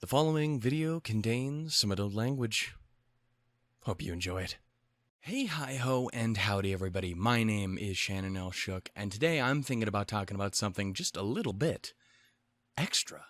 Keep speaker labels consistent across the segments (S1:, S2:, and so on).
S1: The following video contains some adult language. Hope you enjoy it. Hey, hi-ho, and howdy everybody. My name is Shannon L. Shook, and today I'm thinking about talking about something just a little bit extra.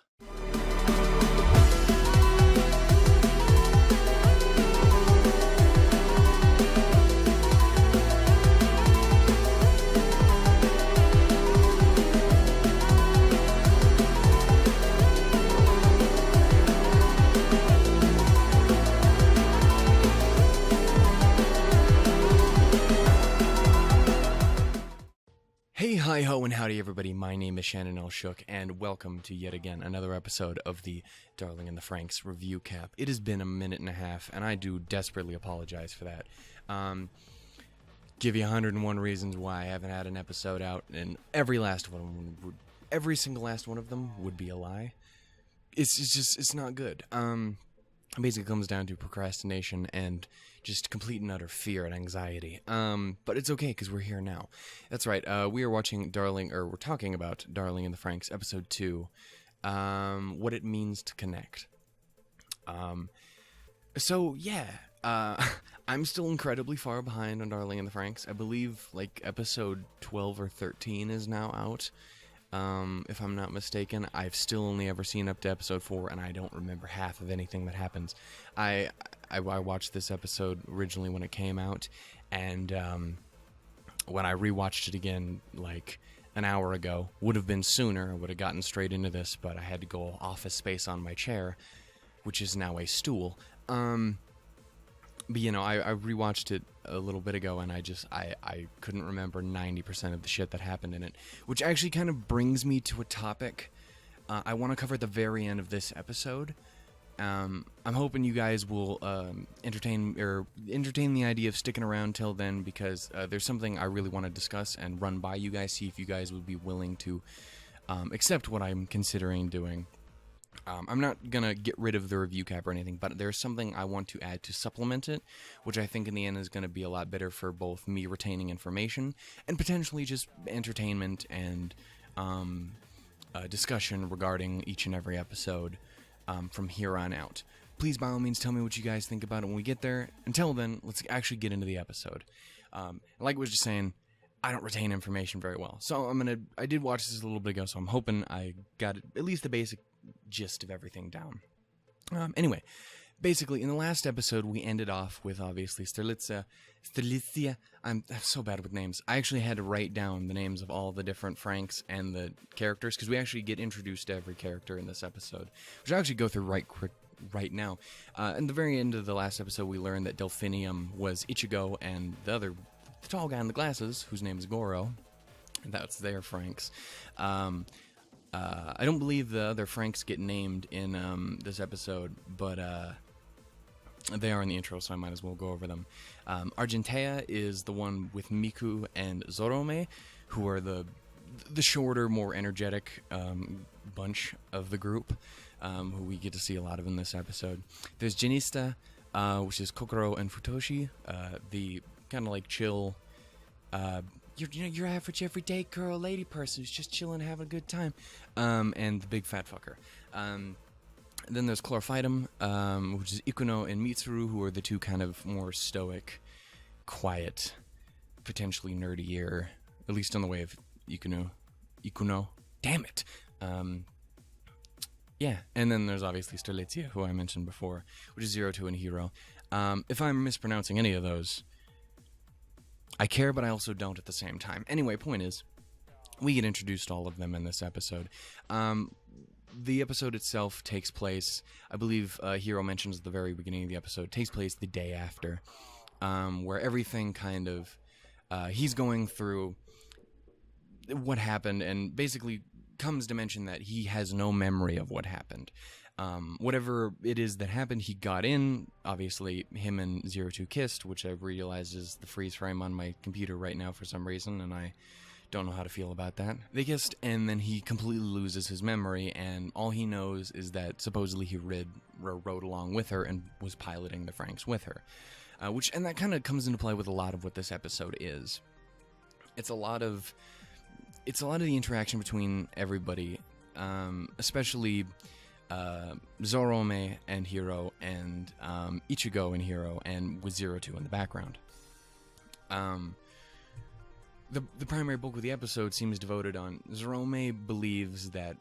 S1: Hey, hi-ho, and howdy everybody, my name is Shannon L. Shook, and welcome to yet again another episode of the Darling and the Franxx review cap. It has been a minute and a half, and I do desperately apologize for that. Give you 101 reasons why I haven't had an episode out, and every single last one of them would be a lie. It's not good. It basically comes down to procrastination and just complete and utter fear and anxiety. But it's okay, because we're here now. That's right, we are watching we're talking about Darling and the Franxx, episode 2, what it means to connect. So, yeah, I'm still incredibly far behind on Darling and the Franxx. I believe, like, episode 12 or 13 is now out. If I'm not mistaken. I've still only ever seen up to episode 4, and I don't remember half of anything that happens. I watched this episode originally when it came out, and when I rewatched it again, like, an hour ago, would have been sooner, I would have gotten straight into this, but I had to go office space on my chair, which is now a stool. But, you know, I rewatched it a little bit ago, and I couldn't remember 90% of the shit that happened in it, which actually kind of brings me to a topic I want to cover at the very end of this episode. I'm hoping you guys will entertain the idea of sticking around till then, because there's something I really want to discuss and run by you guys, see if you guys would be willing to accept what I'm considering doing. I'm not going to get rid of the review cap or anything, but there's something I want to add to supplement it, which I think in the end is going to be a lot better for both me retaining information and potentially just entertainment and discussion regarding each and every episode from here on out. Please, by all means, tell me what you guys think about it when we get there. Until then, let's actually get into the episode. Like I was just saying, I don't retain information very well, so I did watch this a little bit ago, so I'm hoping I got at least the basic gist of everything down. Anyway, basically, in the last episode, we ended off with, obviously, Strelitzia. I'm so bad with names. I actually had to write down the names of all the different Franxx and the characters, because we actually get introduced to every character in this episode, which I'll actually go through right now. In the very end of the last episode, we learned that Delphinium was Ichigo, and the tall guy in the glasses, whose name is Goro, and that's their Franxx. I don't believe the other Franxx get named in this episode, but they are in the intro, so I might as well go over them. Argentea is the one with Miku and Zorome, who are the shorter, more energetic bunch of the group, who we get to see a lot of in this episode. There's Janista, which is Kokoro and Futoshi, the kind of like chill, your average everyday girl, lady person who's just chilling, having a good time, and the big fat fucker. Then there's Chlorophytum, which is Ikuno and Mitsuru, who are the two kind of more stoic, quiet, potentially nerdier, at least on the way of Ikuno. Damn it! Yeah, and then there's obviously Strelitzia, who I mentioned before, which is 02 and Hero. If I'm mispronouncing any of those, I care, but I also don't at the same time. Anyway, point is, we get introduced to all of them in this episode. The episode itself takes place, I believe Hero mentions at the very beginning of the episode, takes place the day after, where everything kind of, he's going through what happened and basically comes to mention that he has no memory of what happened. Whatever it is that happened, he got in. Obviously, him and 02 kissed, which I realize is the freeze frame on my computer right now for some reason, and I don't know how to feel about that. They kissed, and then he completely loses his memory, and all he knows is that supposedly he rode along with her and was piloting the Franxx with her. And that kind of comes into play with a lot of what this episode is. It's a lot of the interaction between everybody, especially Zorome and Hiro, and Ichigo and Hiro, and with 02 in the background. The primary bulk of the episode seems devoted on Zorome believes that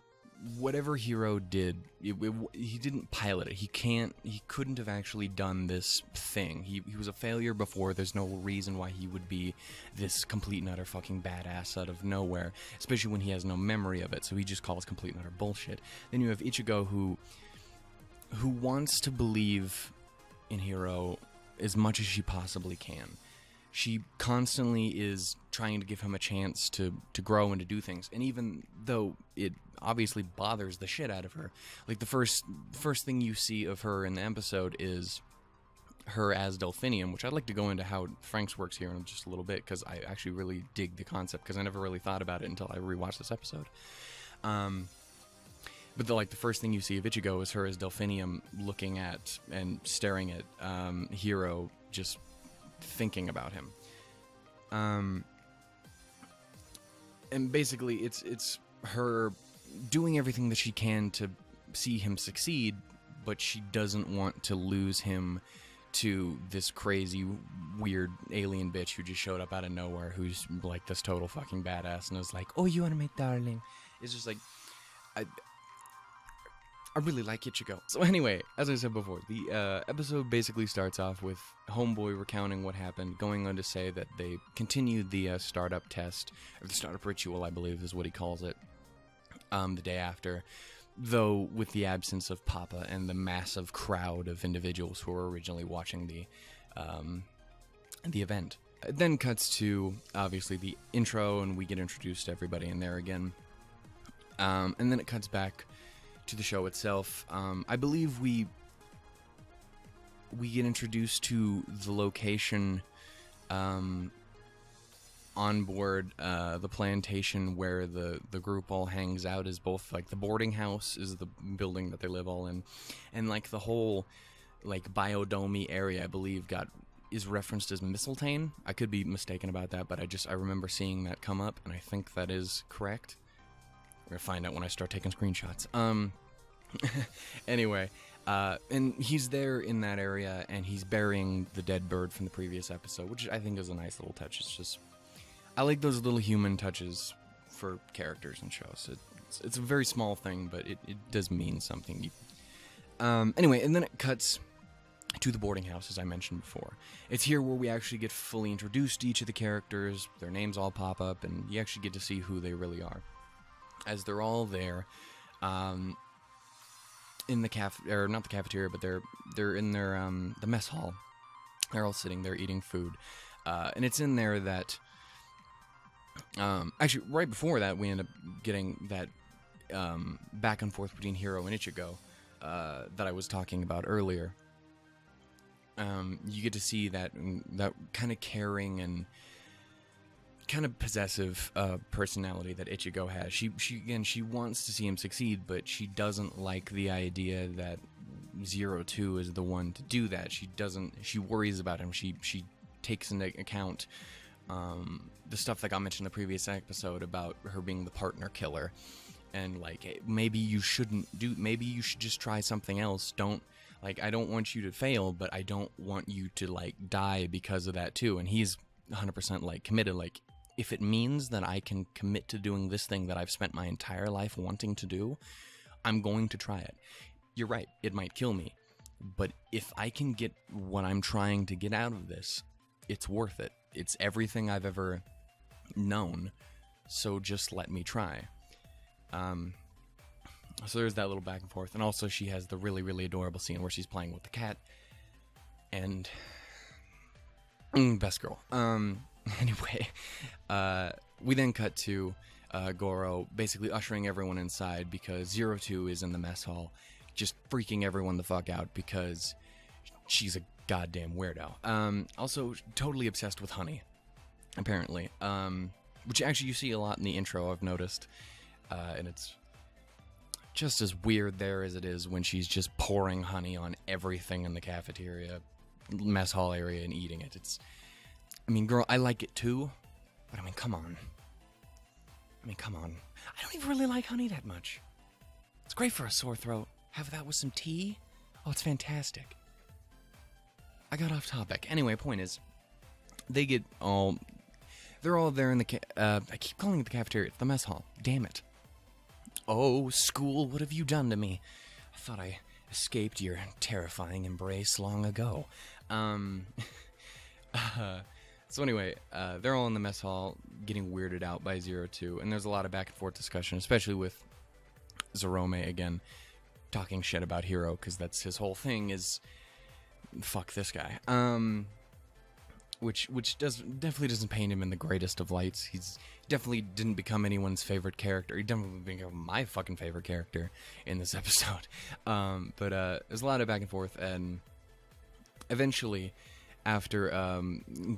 S1: whatever Hiro did, he didn't pilot it. He couldn't have actually done this thing. He was a failure before. There's no reason why he would be this complete and utter fucking badass out of nowhere, especially when he has no memory of it, so he just calls complete and utter bullshit. Then you have Ichigo, who wants to believe in Hiro as much as she possibly can. She constantly is trying to give him a chance to grow and to do things. And even though it obviously bothers the shit out of her, like the first thing you see of her in the episode is her as Delphinium, which I'd like to go into how Franxx works here in just a little bit, because I actually really dig the concept, because I never really thought about it until I rewatched this episode. But the first thing you see of Ichigo is her as Delphinium looking at and staring at Hiro, just thinking about him. And basically it's her doing everything that she can to see him succeed, but she doesn't want to lose him to this crazy, weird alien bitch who just showed up out of nowhere, who's like this total fucking badass and is like, oh, you are my darling. It's just like, I really like Ichigo. So anyway, as I said before, the episode basically starts off with Homeboy recounting what happened, going on to say that they continued the startup test, or the startup ritual, I believe is what he calls it, the day after, though with the absence of Papa and the massive crowd of individuals who were originally watching the event. It then cuts to, obviously, the intro, and we get introduced to everybody in there again. And then it cuts back to the show itself. I believe we get introduced to the location on board the plantation where the group all hangs out, is both like the boarding house is the building that they live all in, and like the whole like biodomy area I believe is referenced as Mistletoe. I could be mistaken about that, but I remember seeing that come up, and I think that is correct. We're gonna find out when I start taking screenshots. Anyway, and he's there in that area, and he's burying the dead bird from the previous episode, which I think is a nice little touch. It's just, I like those little human touches for characters and shows. It's a very small thing, but it does mean something. Anyway, and then it cuts to the boarding house, as I mentioned before. It's here where we actually get fully introduced to each of the characters. Their names all pop up, and you actually get to see who they really are. As they're all there, in the or not the cafeteria, but they're in their the mess hall. They're all sitting there eating food, and it's in there that actually right before that we end up getting that back and forth between Hiro and Ichigo that I was talking about earlier. You get to see that kind of caring and kind of possessive personality that Ichigo has. She wants to see him succeed, but she doesn't like the idea that 02 is the one to do that. She worries about him. She takes into account the stuff that got mentioned in the previous episode about her being the partner killer, and like, hey, maybe you should just try something else. I don't want you to fail, but I don't want you to like die because of that too. And he's 100% like committed. Like, if it means that I can commit to doing this thing that I've spent my entire life wanting to do, I'm going to try it. You're right, it might kill me, but if I can get what I'm trying to get out of this, it's worth it. It's everything I've ever known, so just let me try. So there's that little back and forth, and also she has the really, really adorable scene where she's playing with the cat, and best girl. Anyway, we then cut to Goro basically ushering everyone inside because 02 is in the mess hall, just freaking everyone the fuck out because she's a goddamn weirdo. Also, totally obsessed with honey, apparently, which actually you see a lot in the intro, I've noticed, and it's just as weird there as it is when she's just pouring honey on everything in the cafeteria, mess hall area, and eating it. I mean, girl, I like it too, but I mean, come on. I don't even really like honey that much. It's great for a sore throat. Have that with some tea? Oh, it's fantastic. I got off topic. Anyway, point is, they're all there in the, I keep calling it the cafeteria. It's the mess hall. Damn it. Oh, school, what have you done to me? I thought I escaped your terrifying embrace long ago. So anyway, they're all in the mess hall getting weirded out by 02, and there's a lot of back and forth discussion, especially with Zorome again talking shit about Hiro, because that's his whole thing is fuck this guy. Which definitely doesn't paint him in the greatest of lights. He's definitely didn't become anyone's favorite character. He definitely became my fucking favorite character in this episode. But there's a lot of back and forth, and eventually, after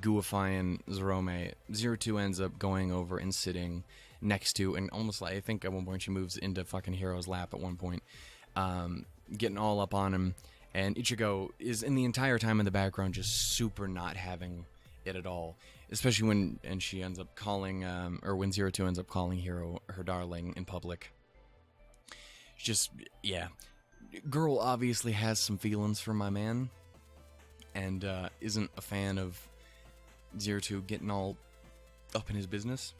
S1: Guifying Zorome, 02 ends up going over and sitting next to, and almost like, I think at one point she moves into fucking Hiro's lap at one point, getting all up on him, and Ichigo is in the entire time in the background just super not having it at all, especially when she ends up calling, or when 02 ends up calling Hiro her darling in public. Just, yeah. Girl obviously has some feelings for my man, and isn't a fan of 02 getting all up in his business.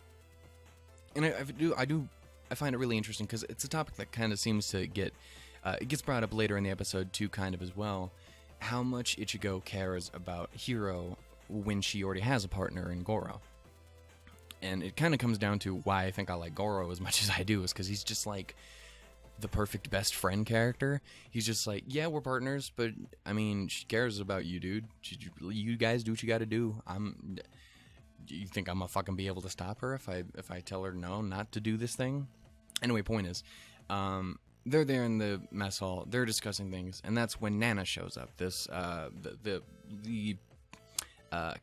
S1: And I find it really interesting because it's a topic that kind of seems to get, it gets brought up later in the episode too, kind of as well, how much Ichigo cares about Hiro when she already has a partner in Goro. And it kind of comes down to why I think I like Goro as much as I do, is because he's just like the perfect best friend character. He's just like, yeah, we're partners, but I mean, she cares about you, dude. You guys do what you gotta do. You think I'm gonna fucking be able to stop her if I tell her no, not to do this thing? Anyway, point is, they're there in the mess hall. They're discussing things, and that's when Nana shows up. This the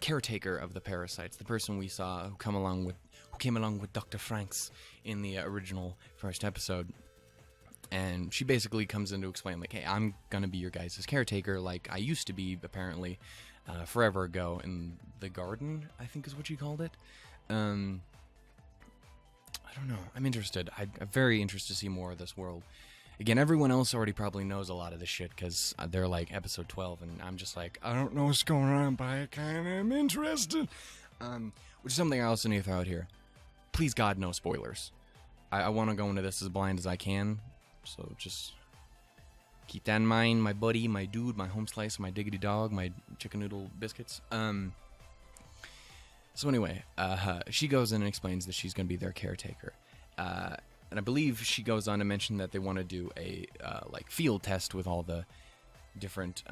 S1: caretaker of the parasites, the person we saw who came along with Dr. Franxx in the original first episode. And she basically comes in to explain, like, hey, I'm gonna be your guys' caretaker, like I used to be, apparently, forever ago in the garden, I think is what she called it. I don't know. I'm interested. I'm very interested to see more of this world. Again, everyone else already probably knows a lot of this shit, because they're, like, episode 12, and I'm just like, I don't know what's going on, but I kind of am interested. Which is something I also need to throw out here. Please, God, no spoilers. I want to go into this as blind as I can. So just keep that in mind, my buddy, my dude, my home slice, my diggity dog, my chicken noodle biscuits. So anyway, she goes in and explains that she's going to be their caretaker. And I believe she goes on to mention that they want to do a like field test with all the different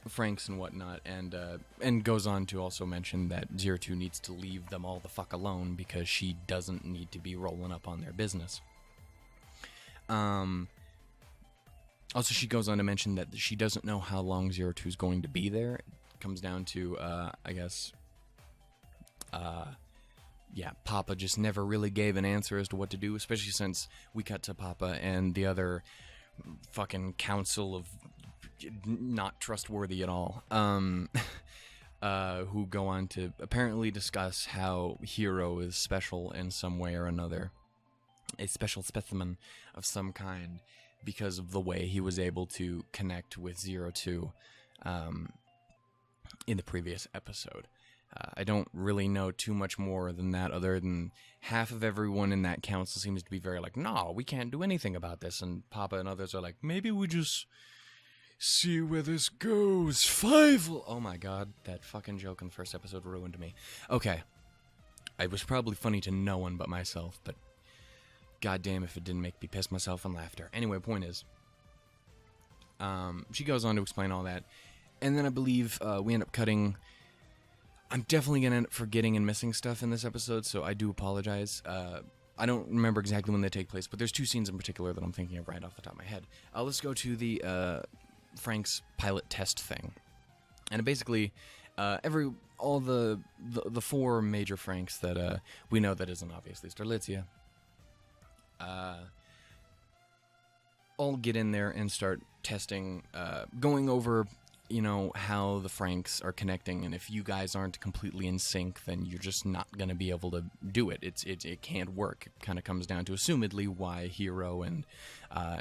S1: Franxx and whatnot, and goes on to also mention that 02 needs to leave them all the fuck alone because she doesn't need to be rolling up on their business. Also, she goes on to mention that she doesn't know how long 02 is going to be there. It comes down to, I guess, yeah, Papa just never really gave an answer as to what to do, especially since we cut to Papa and the other fucking council of not trustworthy at all, who go on to apparently discuss how Hiro is special in some way or another. A special specimen of some kind because of the way he was able to connect with 02 in the previous episode. I don't really know too much more than that, other than half of everyone in that council seems to be very like, no, we can't do anything about this, and Papa and others are like, maybe we just see where this goes. Oh my god, that fucking joke in the first episode ruined me. Okay, it was probably funny to no one but myself, but goddamn if it didn't make me piss myself in laughter. Anyway, point is, she goes on to explain all that, and then I believe we end up cutting. I'm definitely going to end up forgetting and missing stuff in this episode, so I do apologize. I don't remember exactly when they take place, but there's two scenes in particular that I'm thinking of right off the top of my head. Let's go to the Franxx pilot test thing. And basically, all the four major Franxx that we know that isn't obviously Starlitzia, all get in there and start testing, going over you know, how the Franxx are connecting, and if you guys aren't completely in sync, then you're just not going to be able to do it. It can't work. It kind of comes down to, assumedly, why Hiro and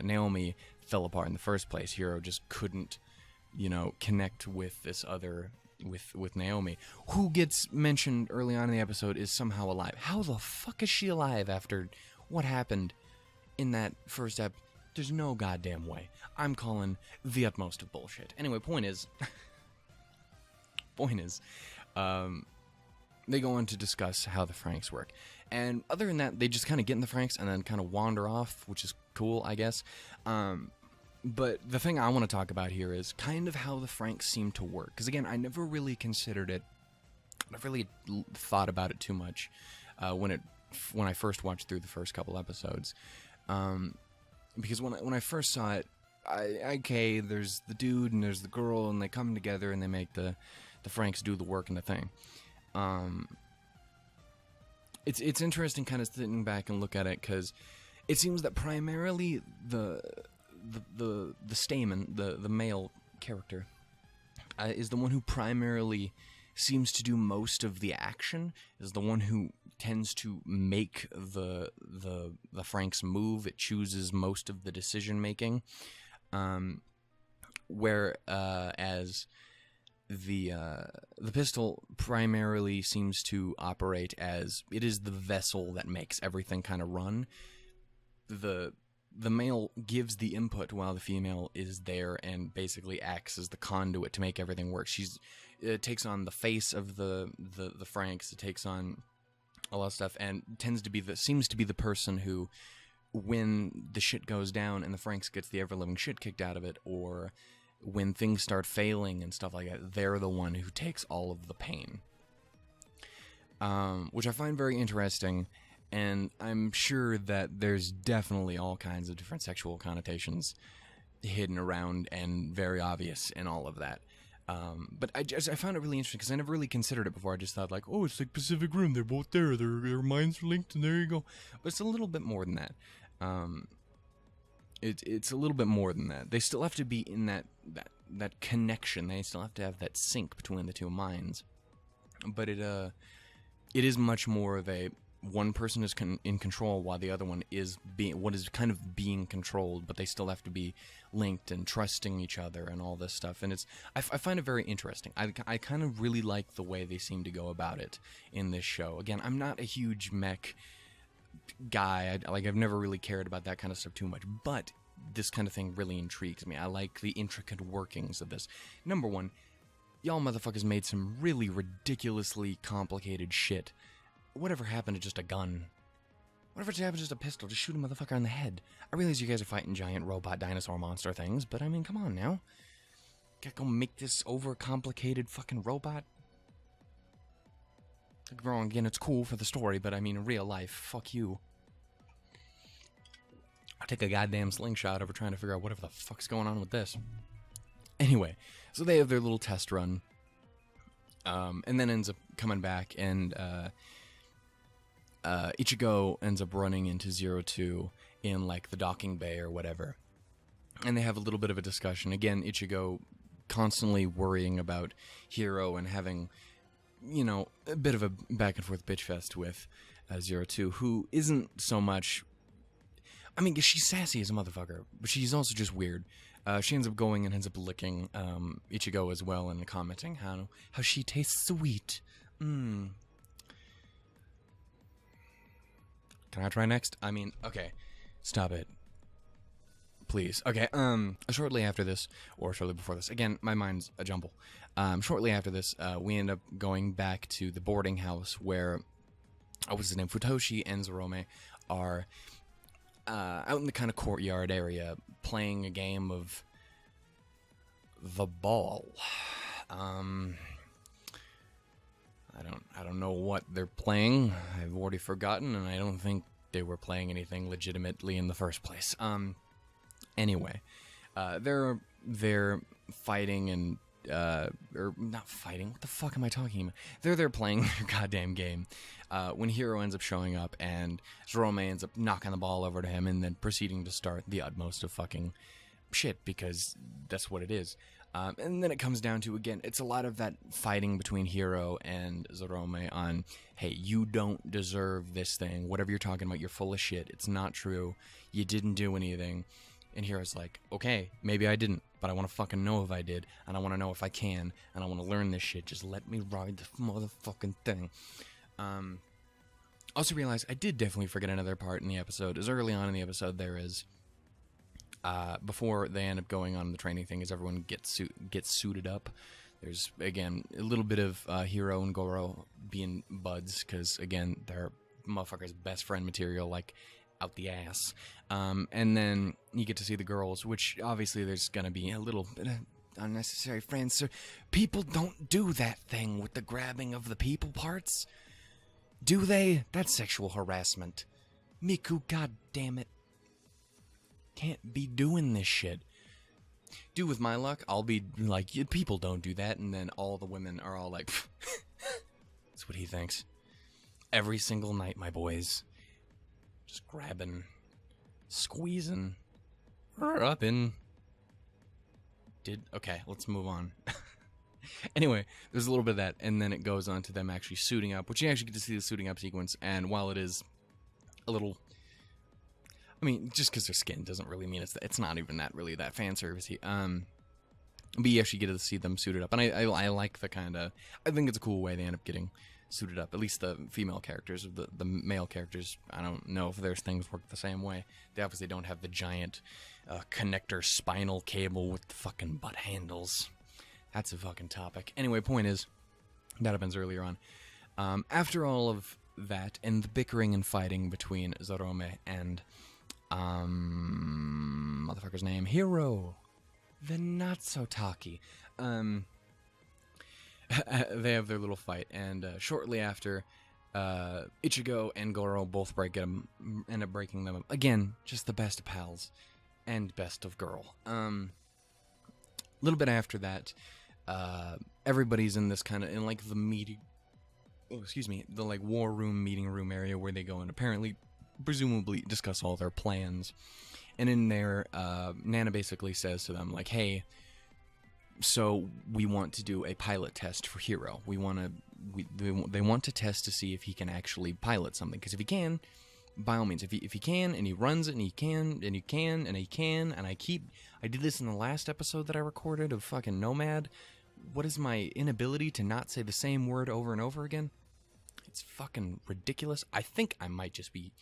S1: Naomi fell apart in the first place. Hiro just couldn't, you know, connect with this other, with Naomi, who gets mentioned early on in the episode is somehow alive. How the fuck is she alive after what happened in that first ep? There's no goddamn way. I'm calling the utmost of bullshit. Anyway, point is, they go on to discuss how the Franxx work. And other than that, they just kind of get in the Franxx and then kind of wander off, which is cool, I guess. But the thing I want to talk about here is kind of how the Franxx seem to work. Because again, I never really considered it, I never really thought about it too much when I first watched through the first couple episodes. Because when I first saw it, okay, there's the dude and there's the girl, and they come together and they make the Franxx do the work and the thing. It's interesting kind of sitting back and look at it, because it seems that primarily the stamen, the male character, is the one who primarily seems to do most of the action, is the one who tends to make the Franxx move. It chooses most of the decision making, whereas the pistol primarily seems to operate as it is the vessel that makes everything kind of run. The male gives the input while the female is there and basically acts as the conduit to make everything work. It takes on the face of the Franxx. It takes on a lot of stuff, and seems to be the person who, when the shit goes down and the Franxx gets the ever-living shit kicked out of it, or when things start failing and stuff like that, they're the one who takes all of the pain. Which I find very interesting, and I'm sure that there's definitely all kinds of different sexual connotations hidden around and very obvious in all of that. But I found it really interesting because I never really considered it before. I just thought, like, oh, it's like Pacific Rim. They're both there. Their minds are linked, and there you go. But it's a little bit more than that. It's a little bit more than that. They still have to be in that connection. They still have to have that sync between the two minds. But it is much more of a one person is in control while the other one is kind of being controlled, but they still have to be linked and trusting each other and all this stuff. And I find it very interesting. I kind of really like the way they seem to go about it in this show. Again, I'm not a huge mech guy. I've never really cared about that kind of stuff too much, but this kind of thing really intrigues me. I like the intricate workings of this. Number one, y'all motherfuckers made some really ridiculously complicated shit. Whatever happened to just a gun? Whatever happened to just a pistol? Just shoot a motherfucker on the head. I realize you guys are fighting giant robot dinosaur monster things, but I mean, come on now. Gotta go make this overcomplicated fucking robot? Don't get me wrong, again, it's cool for the story, but I mean, in real life, fuck you. I'll take a goddamn slingshot over trying to figure out whatever the fuck's going on with this. Anyway, so they have their little test run, and then ends up coming back, and Ichigo ends up running into 02 in, like, the docking bay or whatever. And they have a little bit of a discussion. Again, Ichigo constantly worrying about Hiro and having, you know, a bit of a back-and-forth bitch fest with 02, who isn't so much... I mean, she's sassy as a motherfucker, but she's also just weird. She ends up going and ends up licking Ichigo as well and commenting how she tastes sweet. Can I try next? I mean, okay. Stop it. Please. Okay, shortly after this, or shortly before this, again, my mind's a jumble. Shortly after this, we end up going back to the boarding house where, what's his name, Futoshi and Zorome are out in the kind of courtyard area playing a game of the ball. I don't know what they're playing. I've already forgotten, and I don't think they were playing anything legitimately in the first place. Anyway, they're fighting and or not fighting. What the fuck am I talking about? They're there playing their goddamn game. When Hiro ends up showing up, and Zorome ends up knocking the ball over to him, and then proceeding to start the utmost of fucking shit, because that's what it is. And then it comes down to, again, it's a lot of that fighting between Hiro and Zorome on, hey, you don't deserve this thing. Whatever you're talking about, you're full of shit. It's not true. You didn't do anything. And Hiro's like, okay, maybe I didn't, but I want to fucking know if I did, and I want to know if I can, and I want to learn this shit. Just let me ride this motherfucking thing. Also realized I did definitely forget another part in the episode. As early on in the episode, there is... before they end up going on the training thing, as everyone gets suited up, there's, again, a little bit of Hiro and Goro being buds, because, again, they're motherfuckers' best friend material, like, out the ass. And then you get to see the girls, which, obviously, there's gonna be a little bit of unnecessary friends. So people don't do that thing with the grabbing of the people parts. Do they? That's sexual harassment. Miku, god damn it. Can't be doing this shit. Dude, with my luck, I'll be like, people don't do that, and then all the women are all like, that's what he thinks. Every single night, my boys. Just grabbing, squeezing, up in. Okay, let's move on. Anyway, there's a little bit of that, and then it goes on to them actually suiting up, which you actually get to see the suiting up sequence, and while it is a little... I mean, just because their skin doesn't really mean it's not even that really that fan servicey. But you actually get to see them suited up, and I like the kind of... I think it's a cool way they end up getting suited up. At least the female characters, the male characters, I don't know if their things work the same way. They obviously don't have the giant connector spinal cable with the fucking butt handles. That's a fucking topic. Anyway, point is, that happens earlier on. After all of that, and the bickering and fighting between Zorome and... motherfucker's name, Hiro, the not-so-taki. They have their little fight, and shortly after, Ichigo and Goro both end up breaking them up. Again, just the best of pals, and best of girl. A little bit after that, everybody's in this kind of, in like the meeting, the like war room, meeting room area where they go and apparently, presumably, discuss all their plans. And in there, Nana basically says to them, like, hey, so we want to do a pilot test for Hiro. They want to test to see if he can actually pilot something. Because if he can, by all means, if he can, and he runs it, and he can, and he can, and he can, and I did this in the last episode that I recorded of fucking Nomad. What is my inability to not say the same word over and over again? It's fucking ridiculous. I think I might just be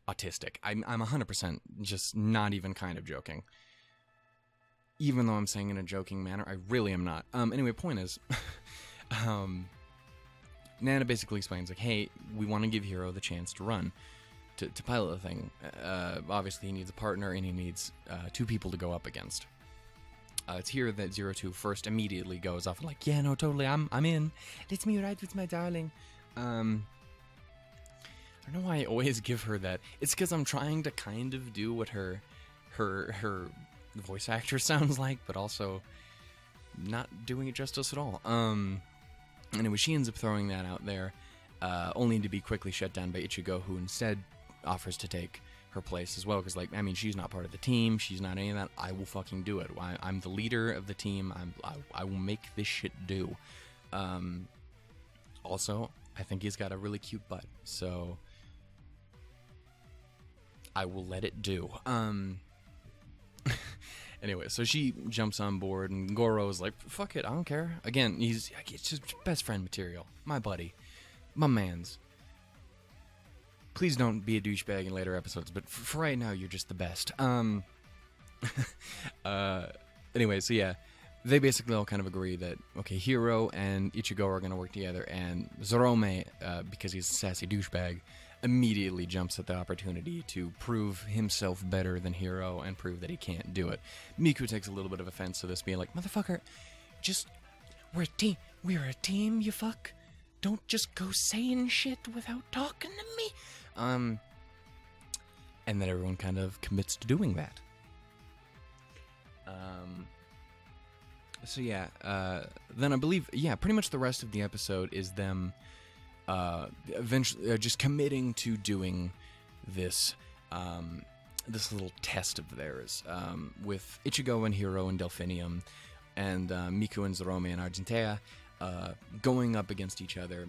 S1: autistic. I'm 100% just not even kind of joking. Even though I'm saying in a joking manner, I really am not. Anyway, point is, Nana basically explains, like, hey, we want to give Hiro the chance to run, to pilot the thing. Obviously, he needs a partner, and he needs 2 people to go up against. It's here that 02 first immediately goes off, like, yeah, no, totally, I'm in. Let me ride with my darling. I don't know why I always give her that. It's because I'm trying to kind of do what her voice actor sounds like, but also not doing it justice at all. Anyway, she ends up throwing that out there, only to be quickly shut down by Ichigo, who instead offers to take her place as well, because, like, I mean, she's not part of the team, she's not any of that. I will fucking do it. I'm the leader of the team. I will make this shit do. Also, I think he's got a really cute butt, so I will let it do. Anyway, so she jumps on board, and Goro's like, fuck it, I don't care. Again, it's just best friend material. My buddy. My mans. Please don't be a douchebag in later episodes, but for right now, you're just the best. Anyway, so yeah, they basically all kind of agree that, okay, Hiro and Ichigo are going to work together, and Zorome, because he's a sassy douchebag, immediately jumps at the opportunity to prove himself better than Hiro and prove that he can't do it. Miku takes a little bit of offense to this, being like, motherfucker, we're a team. We're a team, you fuck. Don't just go saying shit without talking to me. And then everyone kind of commits to doing that. So yeah, then I believe, yeah, pretty much the rest of the episode is them eventually just committing to doing this this little test of theirs with Ichigo and Hiro and Delphinium, and Miku and Zorome and Argentea going up against each other,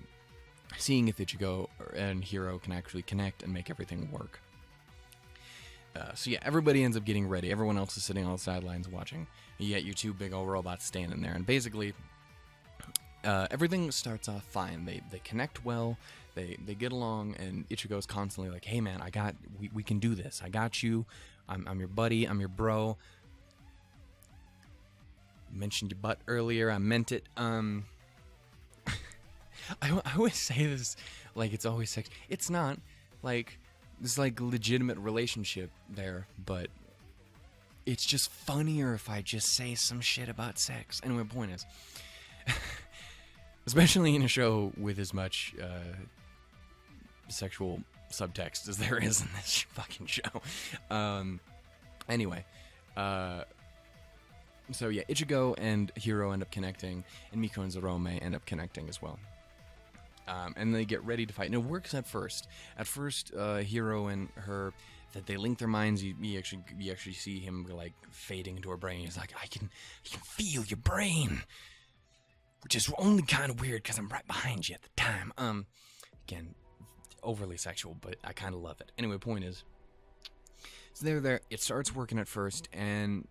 S1: seeing if Ichigo and Hiro can actually connect and make everything work. So yeah, everybody ends up getting ready. Everyone else is sitting on the sidelines watching. You get your two big old robots standing there, and basically everything starts off fine. They connect well, they get along, and Ichigo's constantly like, hey man, we can do this. I got you. I'm your buddy, I'm your bro. Mentioned your butt earlier, I meant it. I always say this like it's always sex. It's not. Like, there's like legitimate relationship there, but it's just funnier if I just say some shit about sex. Anyway, the point is, especially in a show with as much sexual subtext as there is in this fucking show. Anyway, so yeah, Ichigo and Hiro end up connecting, and Miku and Zorome end up connecting as well. And they get ready to fight. And it works at first. At first, Hiro and her, that they link their minds. You actually see him like fading into her brain. He's like, I can feel your brain, which is only kind of weird because I'm right behind you at the time. Again, overly sexual, but I kind of love it. Anyway, point is, so they're there. It starts working at first, and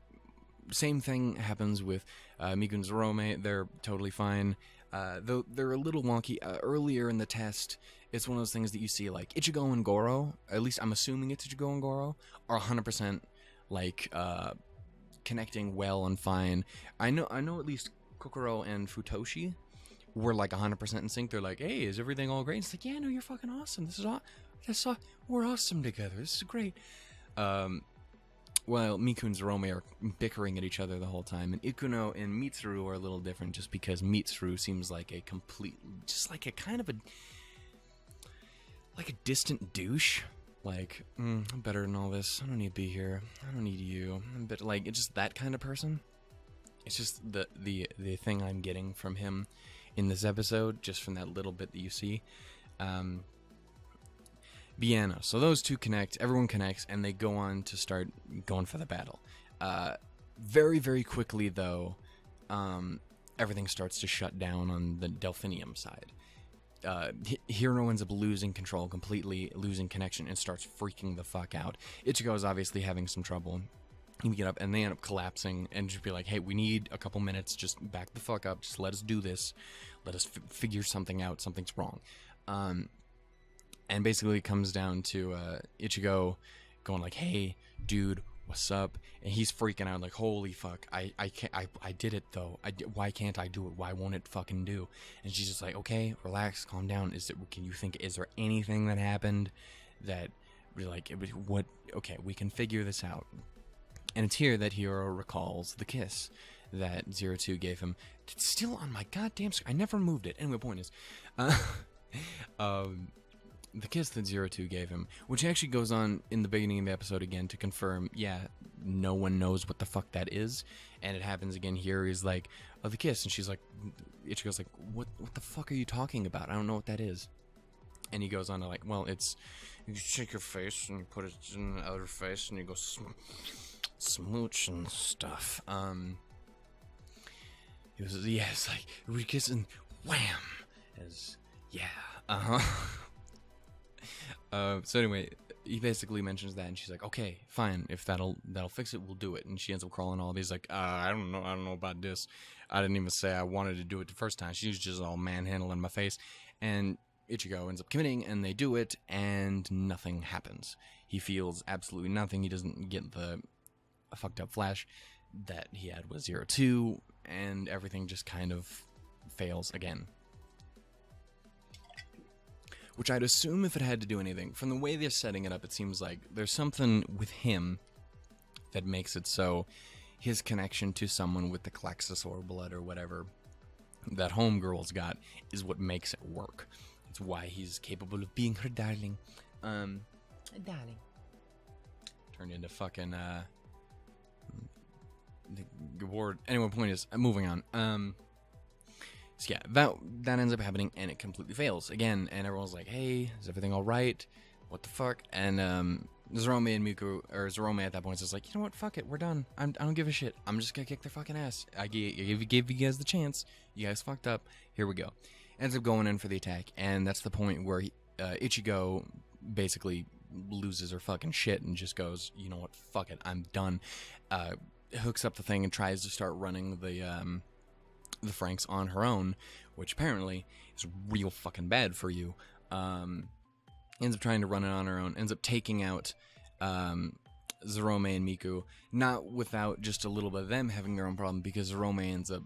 S1: same thing happens with Miku and Zorome. They're totally fine. Though they're a little wonky. Earlier in the test, it's one of those things that you see, like, Ichigo and Goro, at least I'm assuming it's Ichigo and Goro, are 100%, like, connecting well and fine. I know at least Kokoro and Futoshi were, like, 100% in sync. They're like, hey, is everything all great? It's like, yeah, no, you're fucking awesome. We're awesome together. This is great. While Miku and Zorome are bickering at each other the whole time, and Ikuno and Mitsuru are a little different, just because Mitsuru seems like a complete, just like a kind of like a distant douche. Like, I'm better than all this. I don't need to be here. I don't need you. But like, it's just that kind of person. It's just the thing I'm getting from him in this episode, just from that little bit that you see. Vienna. So those two connect, everyone connects, and they go on to start going for the battle. Very, very quickly, though, everything starts to shut down on the Delphinium side. Hiro ends up losing control completely, losing connection, and starts freaking the fuck out. Ichigo is obviously having some trouble. You get up, and they end up collapsing, and just be like, hey, we need a couple minutes, just back the fuck up, just let us do this, let us figure something out, something's wrong. And basically it comes down to Ichigo going like, hey, dude, what's up? And he's freaking out like, holy fuck, I did it though. Why can't I do it? Why won't it fucking do? And she's just like, okay, relax, calm down. Is there anything that happened that we're like, what? Okay, we can figure this out. And it's here that Hiro recalls the kiss that 02 gave him. It's still on my goddamn screen. I never moved it. Anyway, point is, the kiss that 02 gave him, which actually goes on in the beginning of the episode again to confirm, yeah, no one knows what the fuck that is, and it happens again here. He's like, oh, the kiss, and she's like, Ichigo's like, what the fuck are you talking about? I don't know what that is. And he goes on to like, well, it's, you shake your face and you put it in the other face and you go smooch and stuff. He was, yeah, it's like, we kiss and wham, as, yeah, so anyway, he basically mentions that, and she's like, okay, fine, if that'll fix it, we'll do it. And she ends up crawling all of these like, I don't know about this. I didn't even say I wanted to do it the first time. She was just all manhandling my face. And Ichigo ends up committing, and they do it, and nothing happens. He feels absolutely nothing. He doesn't get the fucked up flash that he had with 02, and everything just kind of fails again. Which I'd assume if it had to do anything. From the way they're setting it up, it seems like there's something with him that makes it so his connection to someone with the Klaxosaur blood or whatever that Homegirl's got is what makes it work. It's why he's capable of being her darling. Darling. Turned into fucking, the word. Anyway, point is, moving on. So yeah, that ends up happening, and it completely fails again. And everyone's like, "Hey, is everything all right? What the fuck?" And Zorome and Miku, or Zorome at that point is just like, you know what, fuck it, we're done. I don't give a shit. I'm just gonna kick their fucking ass. I gave you guys the chance. You guys fucked up. Here we go. Ends up going in for the attack, and that's the point where Ichigo basically loses her fucking shit and just goes, you know what, fuck it, I'm done. Hooks up the thing and tries to start running the Franxx on her own, which apparently is real fucking bad for you. Ends up trying to run it on her own, ends up taking out Zorome and Miku, not without just a little bit of them having their own problem, because Zorome ends up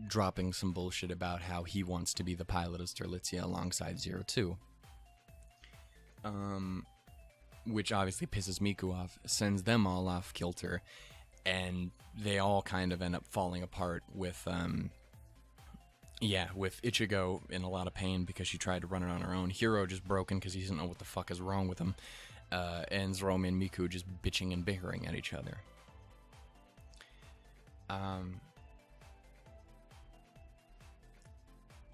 S1: dropping some bullshit about how he wants to be the pilot of Sterlitzia alongside Zero Two. Which obviously pisses Miku off, sends them all off kilter, and they all kind of end up falling apart with with Ichigo in a lot of pain because she tried to run it on her own. Hiro just broken because he doesn't know what the fuck is wrong with him. And Zorome and Miku just bitching and bickering at each other.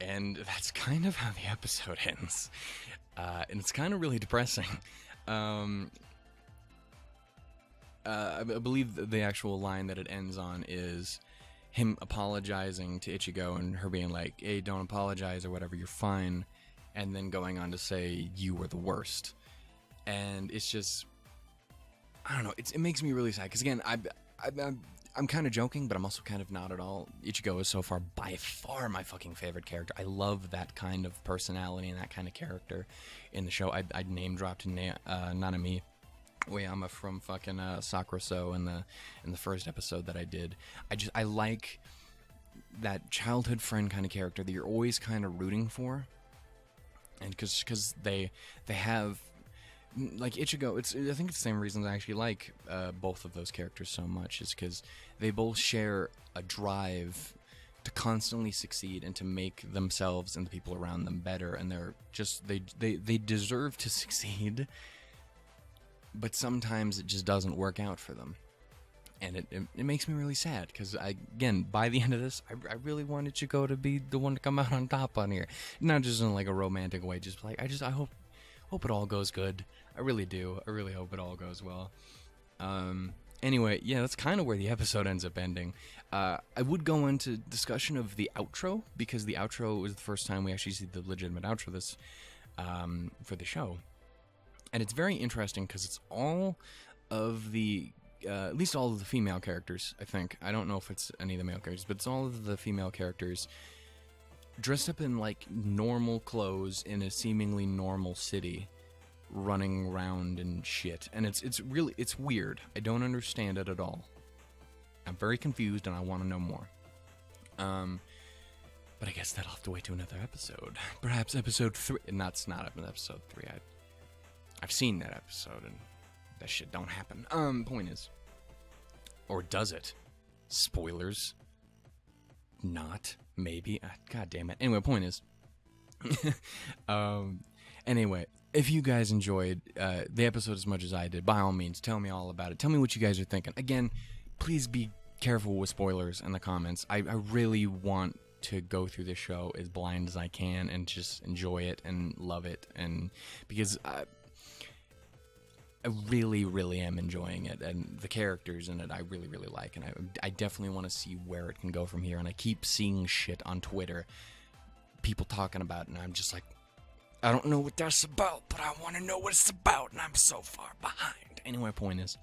S1: And that's kind of how the episode ends. And it's kind of really depressing. I believe the actual line that it ends on is him apologizing to Ichigo and her being like, hey, don't apologize or whatever, you're fine, and then going on to say, you were the worst. And it's just, I don't know, it makes me really sad, because again, I'm kind of joking, but I'm also kind of not at all. Ichigo is so far, by far, my fucking favorite character. I love that kind of personality and that kind of character in the show. I name-dropped Nanami Oyama from fucking Sakura-so in the first episode that I did. I like that childhood friend kind of character that you're always kind of rooting for, and because they have, like Ichigo, I think it's the same reasons I actually like both of those characters so much, is because they both share a drive to constantly succeed and to make themselves and the people around them better, and they're just they deserve to succeed. But sometimes it just doesn't work out for them. And it makes me really sad, because, again, by the end of this, I really wanted Ichigo to be the one to come out on top on here. Not just in, like, a romantic way, just like, I hope it all goes good. I really do. I really hope it all goes well. Anyway, yeah, that's kind of where the episode ends up ending. I would go into discussion of the outro, because the outro was the first time we actually see the legitimate outro this for the show. And it's very interesting because it's all of the, at least all of the female characters, I think. I don't know if it's any of the male characters, but it's all of the female characters dressed up in, like, normal clothes in a seemingly normal city, running around and shit. And it's weird. I don't understand it at all. I'm very confused and I want to know more. But I guess that'll have to wait to another episode. Perhaps episode 3. And that's not episode 3. I've seen that episode, and that shit don't happen. Point is, or does it? Spoilers. Not. Maybe. God damn it. Anyway, point is, anyway, if you guys enjoyed the episode as much as I did, by all means, tell me all about it. Tell me what you guys are thinking. Again, please be careful with spoilers in the comments. I really want to go through this show as blind as I can and just enjoy it and love it, and because I really, really am enjoying it, and the characters in it I really, really like, and I definitely want to see where it can go from here. And I keep seeing shit on Twitter, people talking about it, and I'm just like, I don't know what that's about, but I want to know what it's about, and I'm so far behind. Anyway, point is,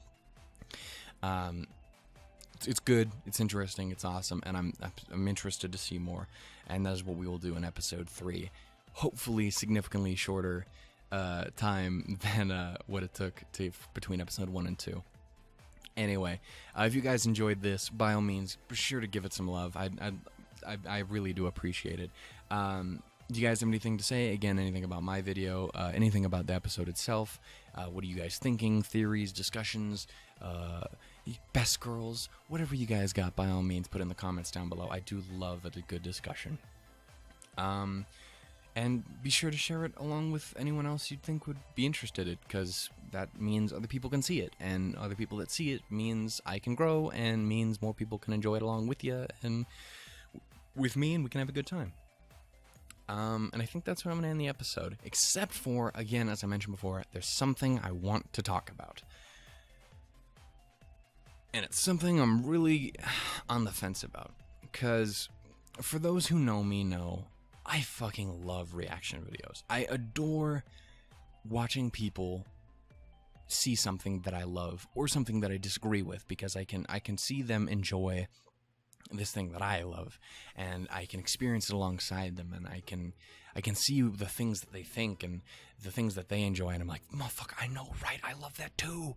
S1: it's good, it's interesting, it's awesome, and I'm interested to see more, and that's what we will do in episode 3. Hopefully significantly shorter time than what it took between episode 1 and 2. Anyway, if you guys enjoyed this, by all means, be sure to give it some love. I really do appreciate it. Do you guys have anything to say? Again, anything about my video, anything about the episode itself? What are you guys thinking? Theories, discussions, best girls, whatever you guys got, by all means, put in the comments down below. I do love a good discussion. And be sure to share it along with anyone else you think would be interested in it, because that means other people can see it, and other people that see it means I can grow, and means more people can enjoy it along with you and with me, and we can have a good time. And I think that's where I'm going to end the episode. Except for, again, as I mentioned before, there's something I want to talk about. And it's something I'm really on the fence about. Because for those who know me know, I fucking love reaction videos. I adore watching people see something that I love or something that I disagree with, because I can see them enjoy this thing that I love, and I can experience it alongside them, and I can see the things that they think and the things that they enjoy, and I'm like, motherfucker, I know, right? I love that too.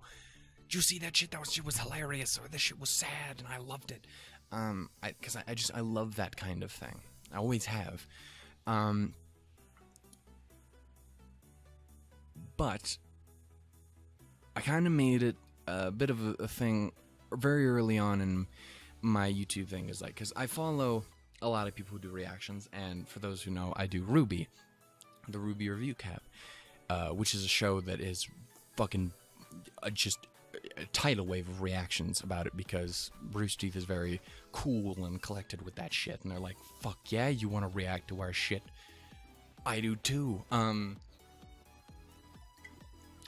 S1: Did you see that shit? That shit was hilarious, or this shit was sad, and I loved it. Because I love that kind of thing. I always have. But I kind of made it a bit of a thing very early on in my YouTube thing, is like, because I follow a lot of people who do reactions, and for those who know, I do Ruby, the Ruby Review Cap, which is a show that is fucking just a tidal wave of reactions about it, because Rooster Teeth is very cool and collected with that shit, and they're like, fuck yeah, you want to react to our shit? I do too. And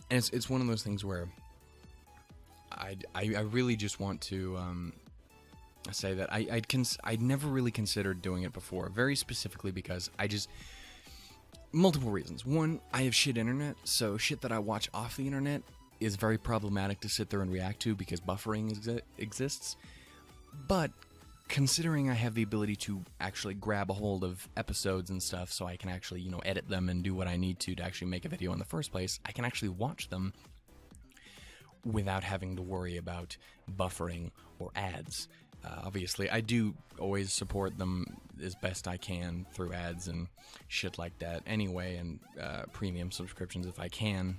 S1: it's one of those things where I really just want to say that I'd never really considered doing it before, very specifically because multiple reasons. One, I have shit internet, so shit that I watch off the internet is very problematic to sit there and react to because buffering exists. But considering I have the ability to actually grab a hold of episodes and stuff, so I can actually, edit them and do what I need to actually make a video in the first place, I can actually watch them without having to worry about buffering or ads. Obviously, I do always support them as best I can through ads and shit like that anyway, and premium subscriptions if I can,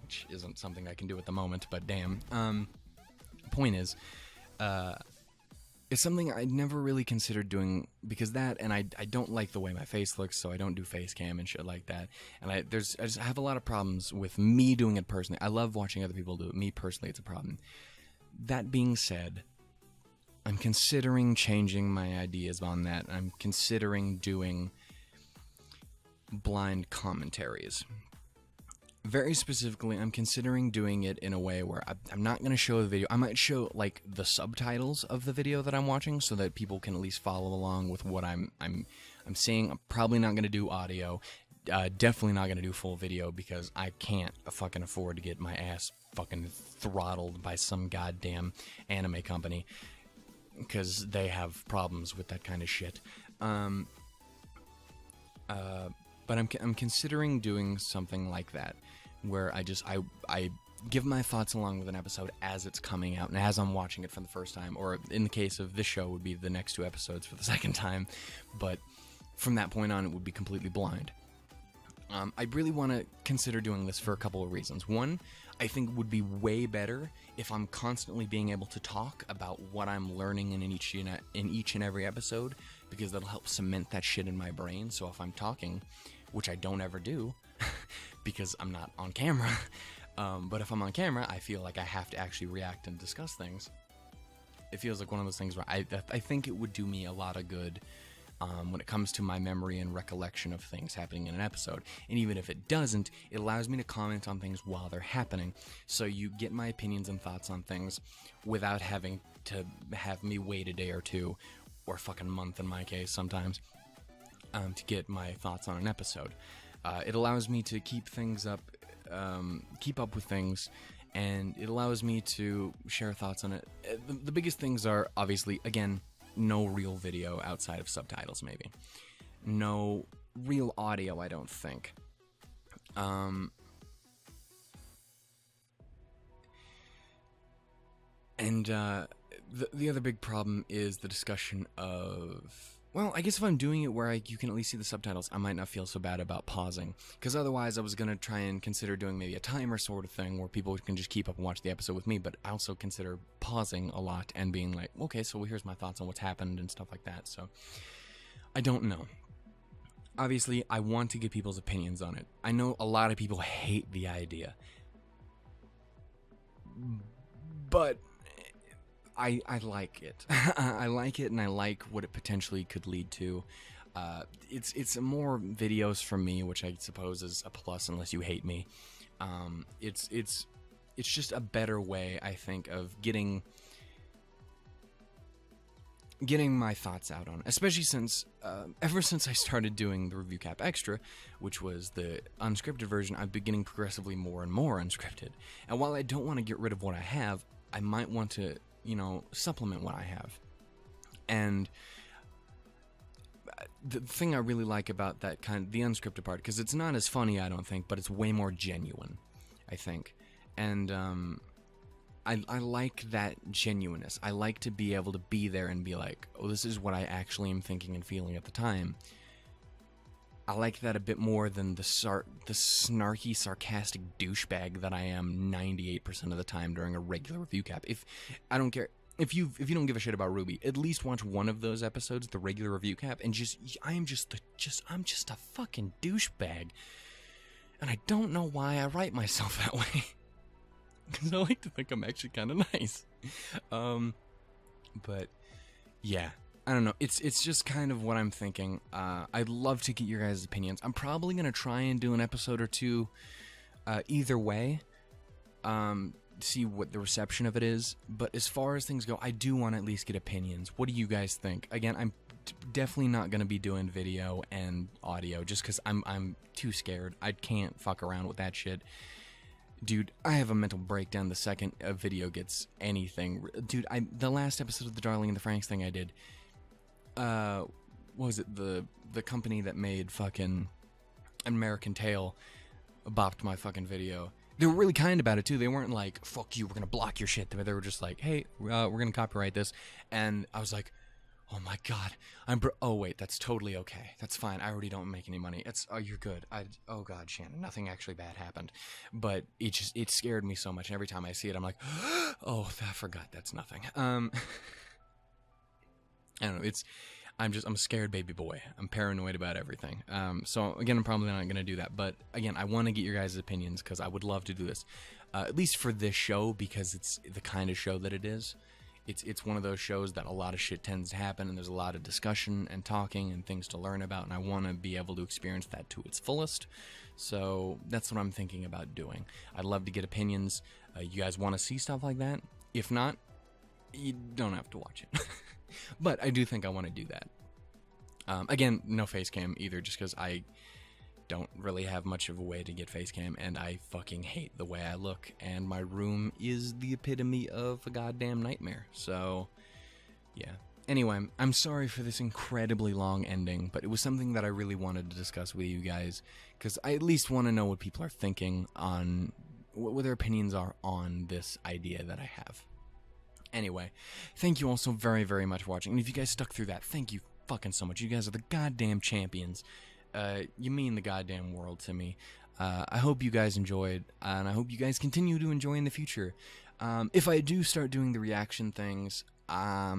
S1: which isn't something I can do at the moment, but damn. Point is, it's something I never really considered doing, because that, and I don't like the way my face looks, so I don't do face cam and shit like that. And I just have a lot of problems with me doing it personally. I love watching other people do it. Me personally, it's a problem. That being said, I'm considering changing my ideas on that. I'm considering doing blind commentaries. Very specifically, I'm considering doing it in a way where I'm not going to show the video. I might show, like, the subtitles of the video that I'm watching so that people can at least follow along with what I'm seeing. I'm probably not going to do audio. Definitely not going to do full video, because I can't fucking afford to get my ass fucking throttled by some goddamn anime company, because they have problems with that kind of shit. But I'm considering doing something like that, where I give my thoughts along with an episode as it's coming out and as I'm watching it for the first time, or in the case of this show would be the next 2 episodes for the second time, but from that point on it would be completely blind. I really want to consider doing this for a couple of reasons. One, I think it would be way better if I'm constantly being able to talk about what I'm learning in each and every episode, because that'll help cement that shit in my brain. So if I'm talking, which I don't ever do because I'm not on camera, but if I'm on camera, I feel like I have to actually react and discuss things. It feels like one of those things where I think it would do me a lot of good when it comes to my memory and recollection of things happening in an episode. And even if it doesn't, it allows me to comment on things while they're happening. So you get my opinions and thoughts on things without having to have me wait a day or two, or a fucking month in my case sometimes, to get my thoughts on an episode. It allows me to keep up with things, and it allows me to share thoughts on it. The biggest things are, obviously, again, no real video outside of subtitles, maybe. No real audio, I don't think. And the other big problem is the discussion of... Well, I guess if I'm doing it where you can at least see the subtitles, I might not feel so bad about pausing. Because otherwise, I was going to try and consider doing maybe a timer sort of thing where people can just keep up and watch the episode with me, but I also consider pausing a lot and being like, okay, so here's my thoughts on what's happened and stuff like that. So, I don't know. Obviously, I want to get people's opinions on it. I know a lot of people hate the idea. But... I like it. I like it, and I like what it potentially could lead to. It's more videos from me, which I suppose is a plus unless you hate me. It's just a better way, I think, of getting my thoughts out on, especially since ever since I started doing the Review Cap Extra, which was the unscripted version, I've been getting progressively more and more unscripted. And while I don't want to get rid of what I have, I might want to, supplement what I have. And the thing I really like about that the unscripted part, because it's not as funny, I don't think, but it's way more genuine, I think. And I like that genuineness. I like to be able to be there and be like, oh, this is what I actually am thinking and feeling at the time. I like that a bit more than the snarky, sarcastic douchebag that I am 98% of the time during a regular review cap. I don't care. If you don't give a shit about RWBY, at least watch one of those episodes, the regular review cap, and I'm just a fucking douchebag. And I don't know why I write myself that way. Because I like to think I'm actually kind of nice. But yeah, I don't know. It's just kind of what I'm thinking. I'd love to get your guys' opinions. I'm probably going to try and do an episode or two either way. See what the reception of it is. But as far as things go, I do want to at least get opinions. What do you guys think? Again, I'm definitely not going to be doing video and audio just because I'm too scared. I can't fuck around with that shit. Dude, I have a mental breakdown the second a video gets anything. Dude, the last episode of the Darling and the Franxx thing I did, what was it? The company that made fucking American Tail bopped my fucking video. They were really kind about it too. They weren't like, fuck you, we're gonna block your shit. They were just like, hey, we're gonna copyright this. And I was like, oh my god, oh wait, that's totally okay. That's fine. I already don't make any money. Oh, you're good. Oh god, Shannon, nothing actually bad happened. But it scared me so much. And every time I see it, I'm like, oh, I forgot that's nothing. I don't know. I'm a scared baby boy. I'm paranoid about everything. So again, I'm probably not gonna do that. But again, I want to get your guys' opinions because I would love to do this, at least for this show, because it's the kind of show that it is. It's one of those shows that a lot of shit tends to happen, and there's a lot of discussion and talking and things to learn about, and I want to be able to experience that to its fullest. So that's what I'm thinking about doing. I'd love to get opinions. You guys want to see stuff like that? If not, you don't have to watch it. But I do think I want to do that. Again, no face cam either, just because I don't really have much of a way to get face cam, and I fucking hate the way I look, and my room is the epitome of a goddamn nightmare. So yeah, anyway, I'm sorry for this incredibly long ending, but it was something that I really wanted to discuss with you guys, because I at least want to know what people are thinking on what their opinions are on this idea that I have. Anyway, thank you all so very, very much for watching, and if you guys stuck through that, thank you fucking so much. You guys are the goddamn champions. You mean the goddamn world to me. I hope you guys enjoyed, and I hope you guys continue to enjoy in the future. If I do start doing the reaction things, I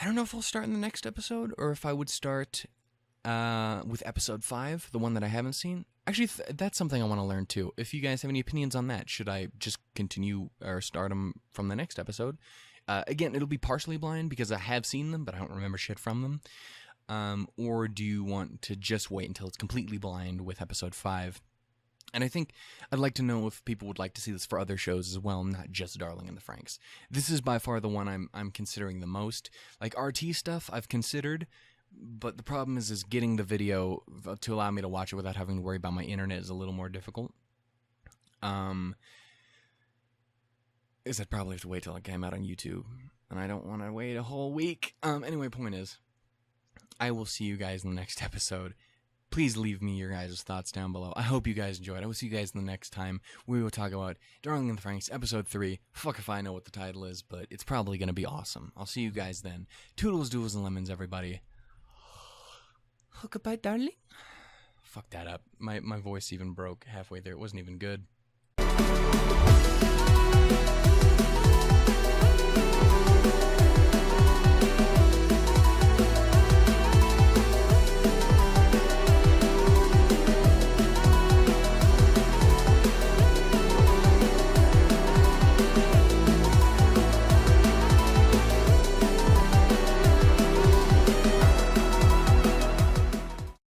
S1: don't know if I'll start in the next episode, or if I would start with episode 5, the one that I haven't seen. Actually, that's something I want to learn too. If you guys have any opinions on that, should I just continue or start them from the next episode? Again, it'll be partially blind because I have seen them, but I don't remember shit from them. Or do you want to just wait until it's completely blind with episode 5? And I think I'd like to know if people would like to see this for other shows as well, not just Darling and the Franxx. This is by far the one I'm considering the most. Like RT stuff, I've considered, but the problem is getting the video to allow me to watch it without having to worry about my internet is a little more difficult. Is I'd probably have to wait till it came out on YouTube, and I don't want to wait a whole week. Anyway, point is, I will see you guys in the next episode. Please leave me your guys' thoughts down below. I hope you guys enjoyed. I will see you guys in the next time. We will talk about Darling and the Franxx, episode 3. Fuck if I know what the title is, but it's probably going to be awesome. I'll see you guys then. Toodles, doodles, and lemons, everybody. Goodbye, darling. Fuck that up. My voice even broke halfway there. It wasn't even good.